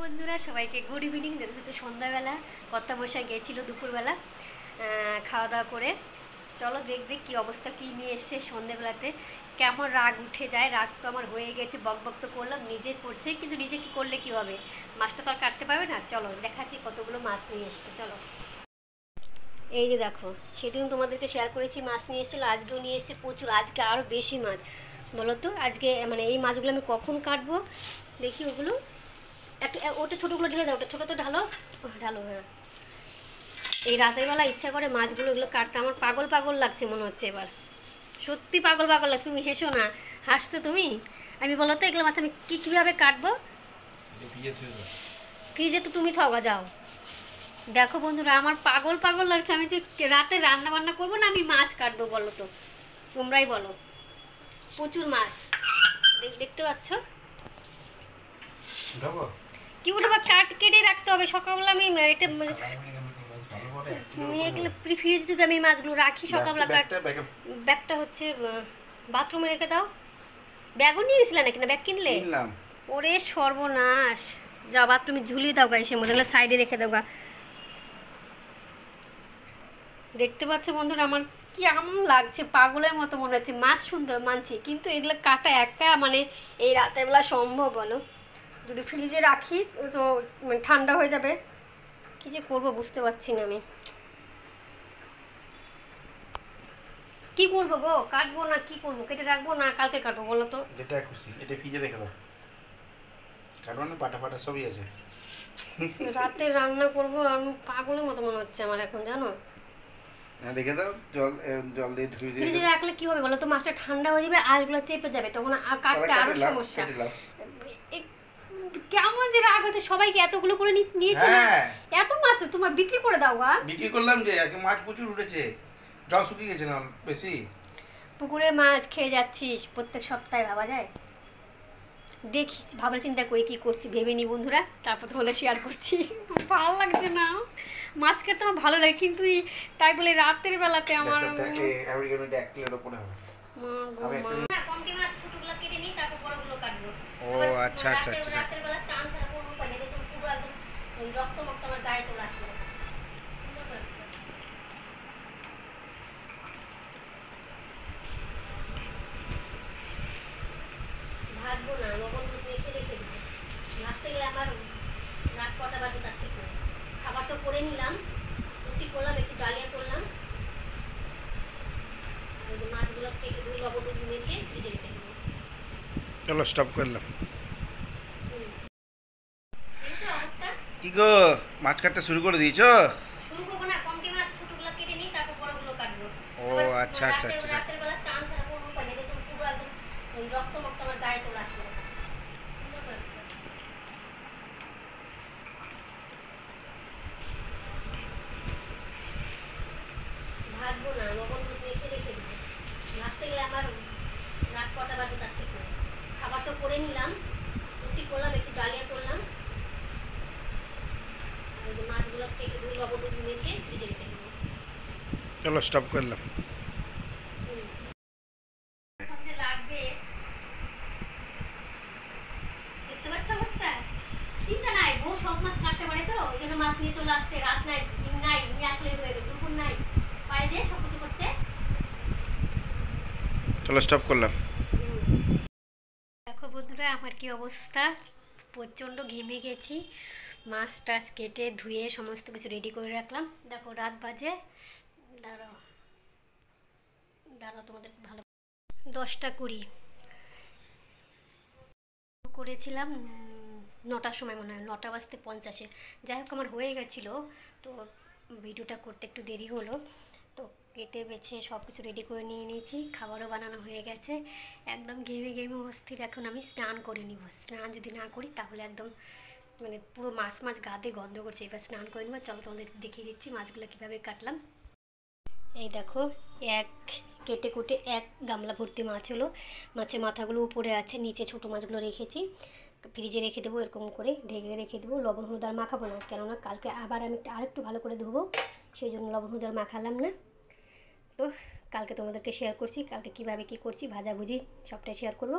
বন্ধুরা সবাইকে good evening. দেখো তো সন্ধ্যাবেলা কর্তা বসে গিয়েছিল দুপুরবেলা খাওয়া দাওয়া করে। চলো দেখবে কি অবস্থা, কি নিয়ে এসছে সন্ধ্যাবেলাতে। কেমন রাগ উঠে যায়, রাগ তো আমার হয়ে গেছে, বক বক তো করলাম, নিজে করছে কিন্তু নিজে কি করলে কি হবে, মাছটা তো আর কাটতে পারবে না। চলো দেখাচ্ছি কতগুলো মাছ নিয়ে এসছে। চলো এই যে দেখো, সেদিন তোমাদেরকে শেয়ার করেছি মাছ নিয়ে এসেছিলো, আজকেও নিয়ে এসছে প্রচুর, আজকে আরও বেশি মাছ। বলো তো আজকে মানে এই মাছগুলো আমি কখন কাটবো দেখি। ওগুলো একটা ওটা ছোটোগুলো ঢেলে দাও, ওটা ছোটো তো ঢালো ঢালো। হ্যাঁ, এই রাতের বেলা ইচ্ছা করে মাছগুলো এগুলো কাটতে, আমার পাগল পাগল লাগছে মনে হচ্ছে এবার, সত্যি পাগল পাগল লাগছে। তুমি হেসো না, হাসছো তুমি। আমি বলো তো এগুলো মাছ আমি কীভাবে কাটবো? ফ্রিজে তো তুমি থাকা যাও। দেখো বন্ধুরা, আমার পাগল পাগল লাগছে। আমি যে রাতে রান্না বান্না করবো না, আমি মাছ কাটবো বলো তো, তোমরাই বলো। প্রচুর মাছ দেখতে পাচ্ছ। কি বলবো, কেটে রাখতে হবে সকালবেলা। আমি এটা ফ্রিজ যদি আমি মাছগুলো রাখি সকালবেলা, ব্যাগটা হচ্ছে বাথরুমে রেখে দাও। ব্যাগও নিয়ে গেছিলে নাকি? না ব্যাগ কিনলে? ওরে সর্বনাশ, যাও বাথরুমে ঝুলিয়ে দাও গা, এসে মধ্যে সাইডে রেখে দাও গা। দেখতে পাচ্ছ বন্ধুরা, আমার কি এমন লাগছে, পাগলের মতো মনে হচ্ছে। মাছ সুন্দর মানছি, কিন্তু এগুলো কাটা একা মানে এই রাতের বেলা সম্ভব বলো? যদি ফ্রিজে রাখি তো মানে ঠান্ডা হয়ে যাবে। কি যে করবো বুঝতে পারছি না আমি। কি করবো গো, কাটবো না কি করবো? কেটে রাখবো না কালকে কাটবো বলো তো? যেটা খুশি, এটা ফ্রিজে রেখে দাও। কাটবো না, পাটা পাটা সবই আছে। রাতে রান্না করবো, আমি পাগলের মতো মনে হচ্ছে আমার এখন, জানো। রেখে দাও, জল দিয়ে ধুয়ে দিয়ে। ফ্রিজে রাখলে কি হবে বলো তো? মাছটা ঠান্ডা হয়ে যাবে, আঁশগুলো চেপে যাবে, তখন আর কাটতে আরো সমস্যা। কেমন যে রাগ হচ্ছে, সবাইকে এতগুলো করে নিয়েছে না, এত মাছ তোমার বিক্রি করে দাও গা। বিক্রি করলাম যে আজকে মাছ প্রচুর উঠেছে, জল শুকিয়ে গেছে না বেশি। পুকুরের মাছ খেয়ে যাচ্ছিস প্রত্যেক সপ্তাহে, ভাবা যায়? দেখি ভাবনা চিন্তা করি কি করছি, ভেবে নি বন্ধুরা, তারপর তোমাদের শেয়ার করছি। ভালো লাগছে না, মাছ খেতে আমার ভালো লাগে, কিন্তু তাই বলে রাতের বেলাতে আমার ও আচ্ছা আচ্ছা আচ্ছা। রক্ত মক্ত আমার গায়ে চলে আসলো। ভাজবো না, লবণ রেখে রেখে দিব। ভাজতে গেলে আমার রাত কটা বাজে তার ঠিক নেই। খাবার তো করে নিলাম, রুটি করলাম, একটু ডালিয়া করলাম, মাছগুলো কেটে ধুয়ে লবণ মেখে ফ্রিজে রেখে দেবো। চলো স্টপ করলাম। কি গো, মাছ কাটতে শুরু করে দিয়েছো? শুরু করবো না, কমটি মাছ ছোটগুলো কেটে নিই, তারপর বড়গুলো কাটবো। ও আচ্ছা আচ্ছা আচ্ছা। রাতের বেলা স্নান ছাড়া করবো পানি, দেখুন পুরো একদম ওই রক্ত মক্ত আমার গায়ে চলে আসলো। ভাজবো না, লবণ রেখে রেখে দেবো। ভাজতে গেলে আমার রাত কটা বাজে তার ঠিক নেই। খাবার তো করে নিলাম, রুটি করলাম, একটু ডালিয়া করলাম, মাছগুলো কেটে ধুয়ে লবণ মেখে ফ্রিজে রেখে দেবো। চলো স্টপ করলাম। লাগবে দেখতে পাচ্ছ অবস্থা। চিন্তা নাই, বউ সব মাছ কাটতে পারে, তো ওই জন্য মাছ নিয়ে চলে আসতে, রাত নাই দিন নাই নিয়ে আসলে হয়ে গেল, দুপুর নাই পারে যে সব কিছু করতে। চলো স্টপ করলাম। দেখো বন্ধুরা, আমার কি অবস্থা, প্রচণ্ড ঘেমে গেছি। মাছ টাছ কেটে ধুয়ে সমস্ত কিছু রেডি করে রাখলাম। দেখো রাত বাজে, দাঁড়াও দাঁড়াও তোমাদের ভালো, 10টা 20 করেছিলাম। 9টার সময় মনে হয়, 9:50 যাই হোক আমার হয়ে গেছিলো। তো ভিডিওটা করতে একটু দেরি হলো, তো কেটে বেছে সব কিছু রেডি করে নিয়ে নিয়েছি, খাবারও বানানো হয়ে গেছে। একদম ঘেমে ঘেমে অস্থির। এখন আমি স্নান করে নিব, স্নান যদি না করি তাহলে একদম মানে পুরো মাছ মাছ গাতে গন্ধ করছে। এবার স্নান করে নেবো। চলো তোমাদের দেখিয়ে দিচ্ছি মাছগুলো কীভাবে কাটলাম। এই দেখো, কেটে কুটে এক গামলা ভর্তি মাছ হলো। মাছের মাথাগুলো উপরে আছে, নিচে ছোটো মাছগুলো রেখেছি, ফ্রিজে রেখে দেবো, এরকম করে ঢেকে রেখে দেবো। লবণ হলুদ আর মাখাবো না, কেননা কালকে আবার আমি আরেকটু ভালো করে ধোবো, সেই জন্য লবণ হলুদ আর মাখালাম না। তো কালকে তোমাদেরকে শেয়ার করছি, কালকে কীভাবে কী করছি ভাজাভুজি সবটাই শেয়ার করব।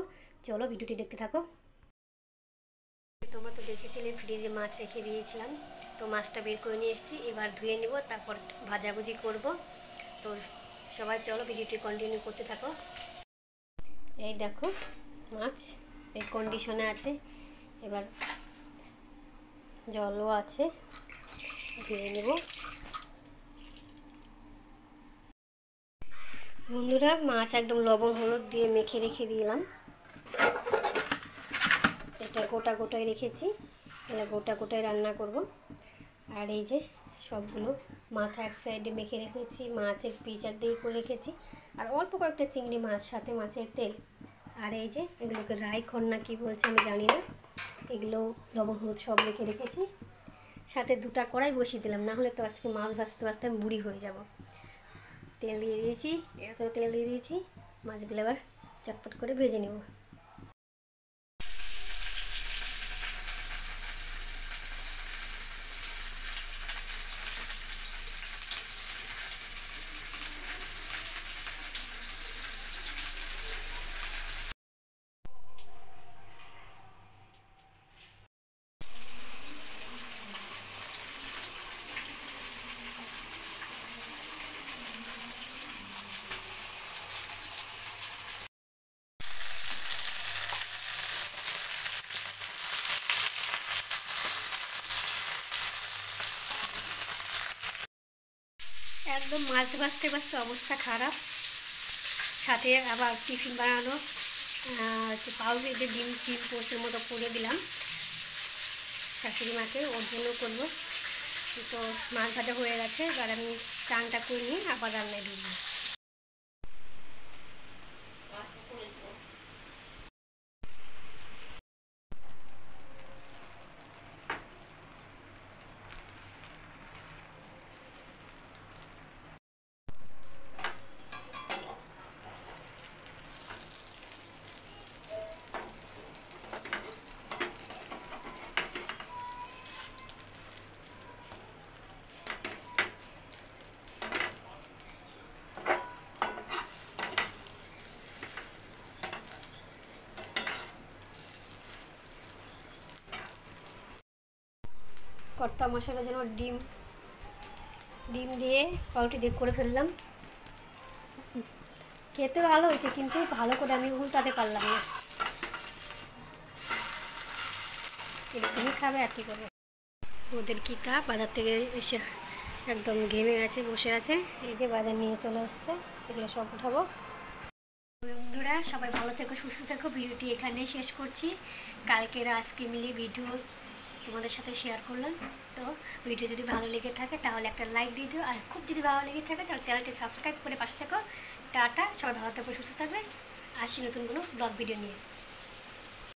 চলো ভিডিওটি দেখতে থাকো। তো তোমরা তো দেখেছিলে ফ্রিজে মাছ রেখে দিয়েছিলাম, তো মাছটা বের করে নিয়ে এসেছি, এবার ধুয়ে নেব, তারপর ভাজাভুজি করব। তো সবাই চলো ভিডিওটি কন্টিনিউ করতে থাকো। এই দেখো মাছ এই কন্ডিশনে আছে, এবার জলও আছে, ধুয়ে নেব। বন্ধুরা মাছ একদম লবণ হলুদ দিয়ে মেখে রেখে দিলাম। এটা গোটা গোটায় রেখেছি, এটা গোটা গোটায় রান্না করব। আর এই যে সবগুলো মাথা এক সাইডে মেখে রেখেছি, মাছের পিস এক দিকে করে রেখেছি, আর অল্প কয়েকটা চিংড়ি মাছ, সাথে মাছের তেল। আর এই যে এগুলোকে রাইখন না কি বলছে আমি জানি না, এগুলো লবণ হলুদ সব রেখে রেখেছি। সাথে দুটা কড়াই বসিয়ে দিলাম, না হলে তো আজকে মাছ ভাজতে ভাজতে আমি বুড়ি হয়ে যাব। তেল দিয়ে দিয়েছি, এত তেল দিয়ে দিয়েছি, মাছগুলো এবার চটপট করে ভেজে নেব। একদম মাছ ভাজতে ভাজতে অবস্থা খারাপ, সাথে আবার টিফিন বানানো, পাউরুটিতে ডিম পোস্টের মতো করে দিলাম শাশুড়ি মাকে, ওর জন্য করবো। তো মাছ ভাজা হয়ে গেছে, এবার আমি স্নানটা করে নিই, আবার রান্নায় ঢুকবো। কর্তা মশলার জন্য ডিম দিয়ে পাউরুটি দিয়ে করে ফেললাম। খেতে ভালো হয়েছে, কিন্তু ভালো করে আমি উল্টাতে পারলাম না। এরকমই খাবে আর কি করবে। ওদের কি তা বাজার থেকে এসে একদম ঘেমে গেছে, বসে আছে, এই যে বাজার নিয়ে চলে আসছে, এগুলো সব উঠাবো। বন্ধুরা সবাই ভালো থেকো, সুস্থ থেকো, ভিডিওটি এখানেই শেষ করছি। কালকের আজকে মিলিয়ে ভিডিও তোমাদের সাথে শেয়ার করলাম। তো ভিডিও যদি ভালো লেগে থাকে তাহলে একটা লাইক দিয়ে দিও, আর খুব যদি ভালো লেগে থাকে তাহলে চ্যানেলটি সাবস্ক্রাইব করে পাশে থেকো। টাটা, সবাই ভালো থাকবে, সুস্থ থাকবে, আসি নতুন কোনো ব্লগ ভিডিও নিয়ে।